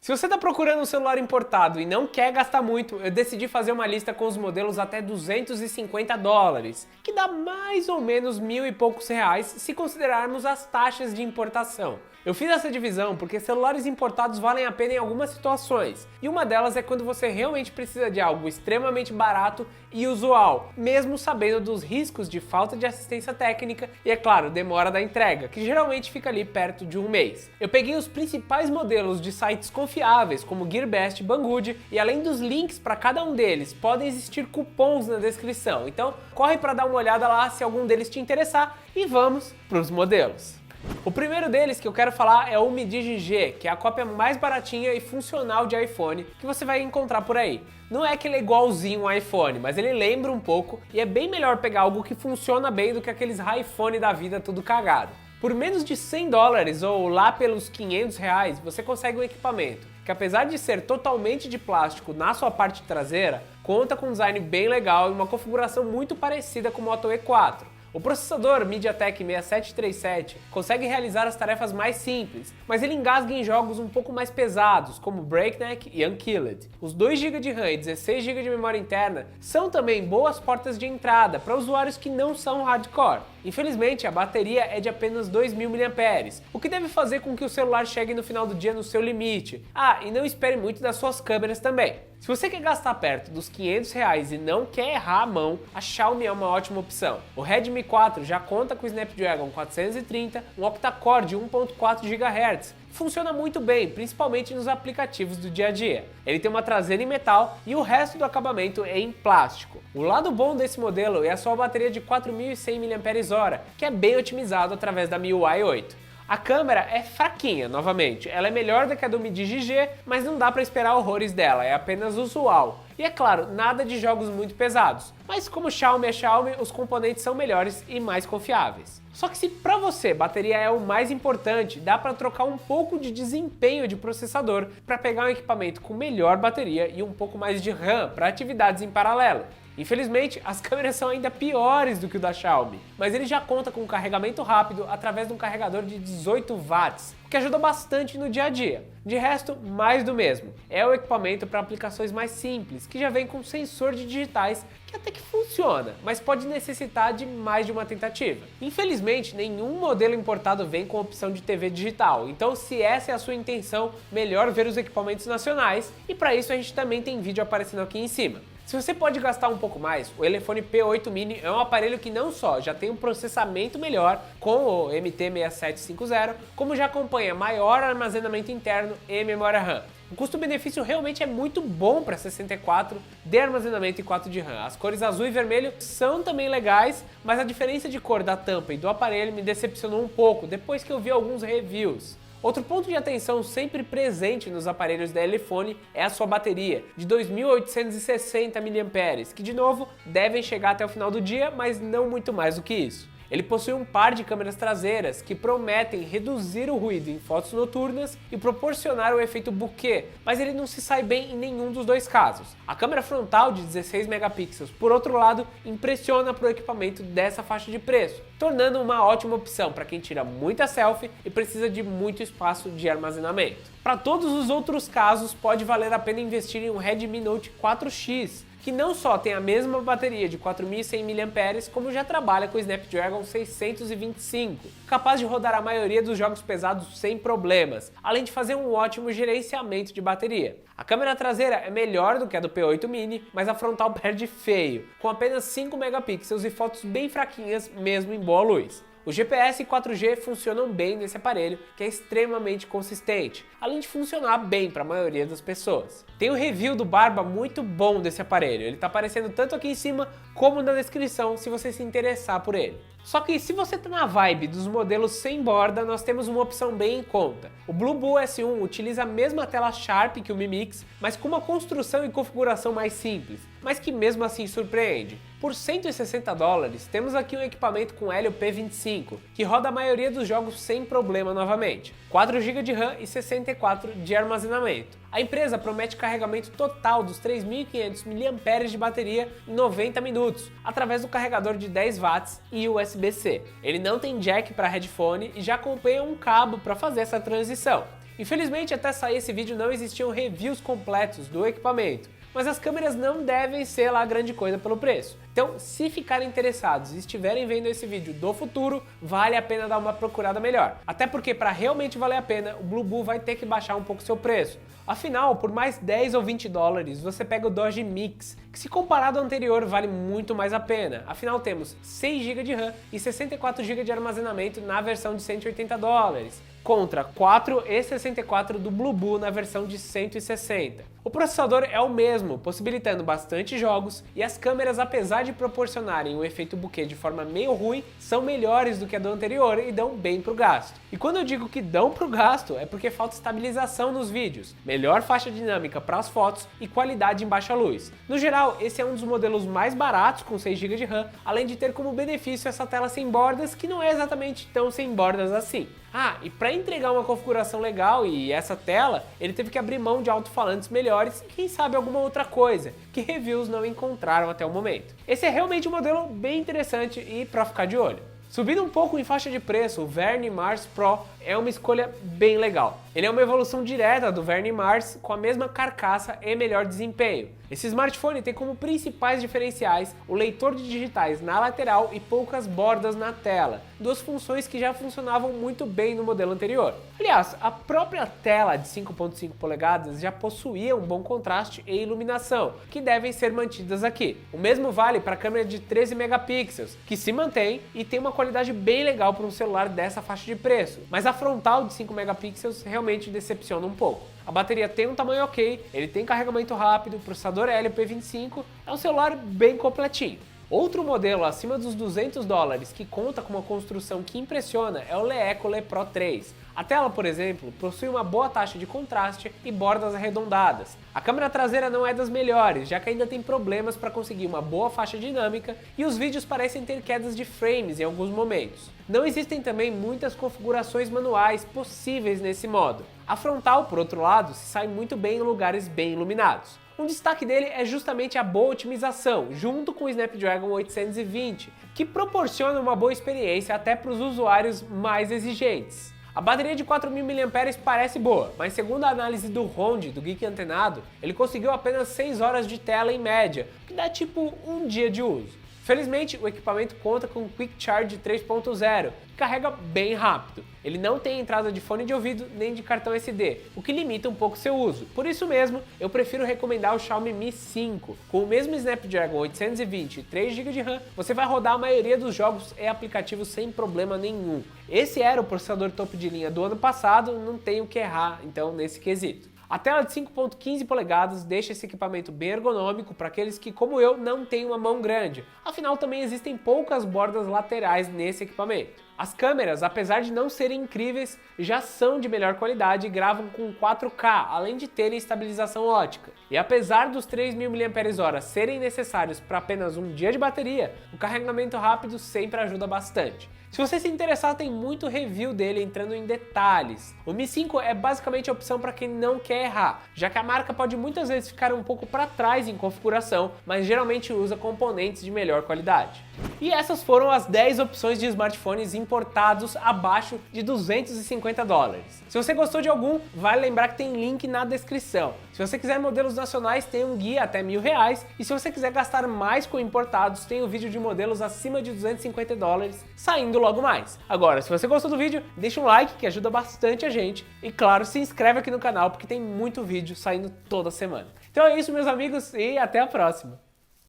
Se você está procurando um celular importado e não quer gastar muito, eu decidi fazer uma lista com os modelos até $250, que dá mais ou menos mil e poucos reais se considerarmos as taxas de importação. Eu fiz essa divisão porque celulares importados valem a pena em algumas situações, e uma delas é quando você realmente precisa de algo extremamente barato e usual, mesmo sabendo dos riscos de falta de assistência técnica e, é claro, demora da entrega, que geralmente fica ali perto de um mês. Eu peguei os principais modelos de sites confiáveis, como Gearbest e Banggood, e além dos links para cada um deles, podem existir cupons na descrição, então corre para dar uma olhada lá se algum deles te interessar e vamos para os modelos. O primeiro deles que eu quero falar é o Mi Digi G, que é a cópia mais baratinha e funcional de iPhone que você vai encontrar por aí. Não é que ele é igualzinho ao iPhone, mas ele lembra um pouco e é bem melhor pegar algo que funciona bem do que aqueles iPhone da vida tudo cagado. Por menos de $100 ou lá pelos R$ 500, você consegue um equipamento que, apesar de ser totalmente de plástico na sua parte traseira, conta com um design bem legal e uma configuração muito parecida com o Moto E4. O processador MediaTek 6737 consegue realizar as tarefas mais simples, mas ele engasga em jogos um pouco mais pesados, como Breakneck e Unkilled. Os 2 GB de RAM e 16 GB de memória interna são também boas portas de entrada para usuários que não são hardcore. Infelizmente, a bateria é de apenas 2.000 mAh, o que deve fazer com que o celular chegue no final do dia no seu limite. Ah, e não espere muito das suas câmeras também. Se você quer gastar perto dos R$ 500 e não quer errar a mão, a Xiaomi é uma ótima opção. O Redmi 4 já conta com o Snapdragon 430, um octa-core de 1.4 GHz. Funciona muito bem, principalmente nos aplicativos do dia a dia. Ele tem uma traseira em metal e o resto do acabamento é em plástico. O lado bom desse modelo é a sua bateria de 4.100 mAh, que é bem otimizado através da MIUI 8. A câmera é fraquinha, novamente, ela é melhor do que a do Mi Digi G, mas não dá para esperar horrores dela, é apenas usual. E é claro, nada de jogos muito pesados, mas como Xiaomi é Xiaomi, os componentes são melhores e mais confiáveis. Só que se para você bateria é o mais importante, dá para trocar um pouco de desempenho de processador para pegar um equipamento com melhor bateria e um pouco mais de RAM para atividades em paralelo. Infelizmente, as câmeras são ainda piores do que o da Xiaomi, mas ele já conta com um carregamento rápido através de um carregador de 18 watts, o que ajuda bastante no dia a dia. De resto, mais do mesmo. É o equipamento para aplicações mais simples, que já vem com sensor de digitais, que até que funciona, mas pode necessitar de mais de uma tentativa. Infelizmente, nenhum modelo importado vem com opção de TV digital, então se essa é a sua intenção, melhor ver os equipamentos nacionais, e para isso a gente também tem vídeo aparecendo aqui em cima. Se você pode gastar um pouco mais, o Elefone P8 Mini é um aparelho que não só já tem um processamento melhor com o MT6750, como já acompanha maior armazenamento interno e memória RAM. O custo-benefício realmente é muito bom para 64 de armazenamento e 4 de RAM. As cores azul e vermelho são também legais, mas a diferença de cor da tampa e do aparelho me decepcionou um pouco depois que eu vi alguns reviews. Outro ponto de atenção sempre presente nos aparelhos da Elefone é a sua bateria, de 2.860 mAh, que de novo devem chegar até o final do dia, mas não muito mais do que isso. Ele possui um par de câmeras traseiras que prometem reduzir o ruído em fotos noturnas e proporcionar o efeito bokeh, mas ele não se sai bem em nenhum dos dois casos. A câmera frontal de 16 megapixels, por outro lado, impressiona para o equipamento dessa faixa de preço, tornando uma ótima opção para quem tira muita selfie e precisa de muito espaço de armazenamento. Para todos os outros casos, pode valer a pena investir em um Redmi Note 4X, que não só tem a mesma bateria de 4.100 mAh, como já trabalha com o Snapdragon 625, capaz de rodar a maioria dos jogos pesados sem problemas, além de fazer um ótimo gerenciamento de bateria. A câmera traseira é melhor do que a do P8 Mini, mas a frontal perde feio, com apenas 5 megapixels e fotos bem fraquinhas mesmo em boa luz. O GPS e 4G funcionam bem nesse aparelho, que é extremamente consistente, além de funcionar bem para a maioria das pessoas. Tem um review do Barba muito bom desse aparelho, ele está aparecendo tanto aqui em cima como na descrição se você se interessar por ele. Só que se você tá na vibe dos modelos sem borda, nós temos uma opção bem em conta. O Bluebull S1 utiliza a mesma tela Sharp que o Mi Mix, mas com uma construção e configuração mais simples, mas que mesmo assim surpreende. Por $160, temos aqui um equipamento com Helio P25, que roda a maioria dos jogos sem problema novamente, 4 GB de RAM e 64 de armazenamento. A empresa promete carregamento total dos 3.500 mAh de bateria em 90 minutos, através do carregador de 10 watts e USB-C. Ele não tem jack para headphone e já acompanha um cabo para fazer essa transição. Infelizmente, até sair esse vídeo não existiam reviews completos do equipamento, mas as câmeras não devem ser lá grande coisa pelo preço. Então, se ficarem interessados e estiverem vendo esse vídeo do futuro, vale a pena dar uma procurada melhor. Até porque para realmente valer a pena, o Bluebull vai ter que baixar um pouco seu preço. Afinal, por mais 10 ou 20 dólares, você pega o Doge Mix, que se comparado ao anterior vale muito mais a pena. Afinal, temos 6 GB de RAM e 64 GB de armazenamento na versão de 180 dólares, contra 4 e 64 do Bluebull na versão de 160. O processador é o mesmo, possibilitando bastante jogos, e as câmeras, apesar de proporcionarem um efeito bokeh de forma meio ruim, são melhores do que a do anterior e dão bem pro gasto. E quando eu digo que dão pro gasto, é porque falta estabilização nos vídeos, melhor faixa dinâmica para as fotos e qualidade em baixa luz. No geral, esse é um dos modelos mais baratos com 6 GB de RAM, além de ter como benefício essa tela sem bordas, que não é exatamente tão sem bordas assim. Ah, e para entregar uma configuração legal e essa tela, ele teve que abrir mão de alto-falantes melhores e quem sabe alguma outra coisa, que reviews não encontraram até o momento. Esse é realmente um modelo bem interessante e para ficar de olho. Subindo um pouco em faixa de preço, o Verne Mars Pro é uma escolha bem legal. Ele é uma evolução direta do Verne Mars com a mesma carcaça e melhor desempenho. Esse smartphone tem como principais diferenciais o leitor de digitais na lateral e poucas bordas na tela, duas funções que já funcionavam muito bem no modelo anterior. Aliás, a própria tela de 5.5 polegadas já possuía um bom contraste e iluminação, que devem ser mantidas aqui. O mesmo vale para a câmera de 13 megapixels, que se mantém e tem uma qualidade bem legal para um celular dessa faixa de preço, mas a frontal de 5 megapixels realmente decepciona um pouco. A bateria tem um tamanho ok, ele tem carregamento rápido, processador Helio P25, é um celular bem completinho. Outro modelo acima dos 200 dólares que conta com uma construção que impressiona é o Leecole Pro 3. A tela, por exemplo, possui uma boa taxa de contraste e bordas arredondadas. A câmera traseira não é das melhores, já que ainda tem problemas para conseguir uma boa faixa dinâmica e os vídeos parecem ter quedas de frames em alguns momentos. Não existem também muitas configurações manuais possíveis nesse modo. A frontal, por outro lado, se sai muito bem em lugares bem iluminados. Um destaque dele é justamente a boa otimização, junto com o Snapdragon 820, que proporciona uma boa experiência até para os usuários mais exigentes. A bateria de 4.000 mAh parece boa, mas segundo a análise do Ronde, do Geek Antenado, ele conseguiu apenas 6 horas de tela em média, o que dá tipo um dia de uso. Felizmente, o equipamento conta com Quick Charge 3.0, que carrega bem rápido. Ele não tem entrada de fone de ouvido nem de cartão SD, o que limita um pouco seu uso. Por isso mesmo, eu prefiro recomendar o Xiaomi Mi 5. Com o mesmo Snapdragon 820 e 3 GB de RAM, você vai rodar a maioria dos jogos e aplicativos sem problema nenhum. Esse era o processador topo de linha do ano passado, não tem o que errar, então, nesse quesito. A tela de 5.15 polegadas deixa esse equipamento bem ergonômico para aqueles que, como eu, não têm uma mão grande. Afinal, também existem poucas bordas laterais nesse equipamento. As câmeras, apesar de não serem incríveis, já são de melhor qualidade e gravam com 4K, além de terem estabilização ótica. E apesar dos 3.000 mAh serem necessários para apenas um dia de bateria, o carregamento rápido sempre ajuda bastante. Se você se interessar, tem muito review dele entrando em detalhes. O Mi 5 é basicamente a opção para quem não quer errar, já que a marca pode muitas vezes ficar um pouco para trás em configuração, mas geralmente usa componentes de melhor qualidade. E essas foram as 10 opções de smartphones importados abaixo de 250 dólares. Se você gostou de algum, vale lembrar que tem link na descrição. Se você quiser modelos nacionais, tem um guia até R$1.000, e se você quiser gastar mais com importados, tem um vídeo de modelos acima de 250 dólares saindo logo mais. Agora, se você gostou do vídeo, deixa um like que ajuda bastante a gente, e claro, se inscreve aqui no canal porque tem muito vídeo saindo toda semana. Então é isso, meus amigos, e até a próxima!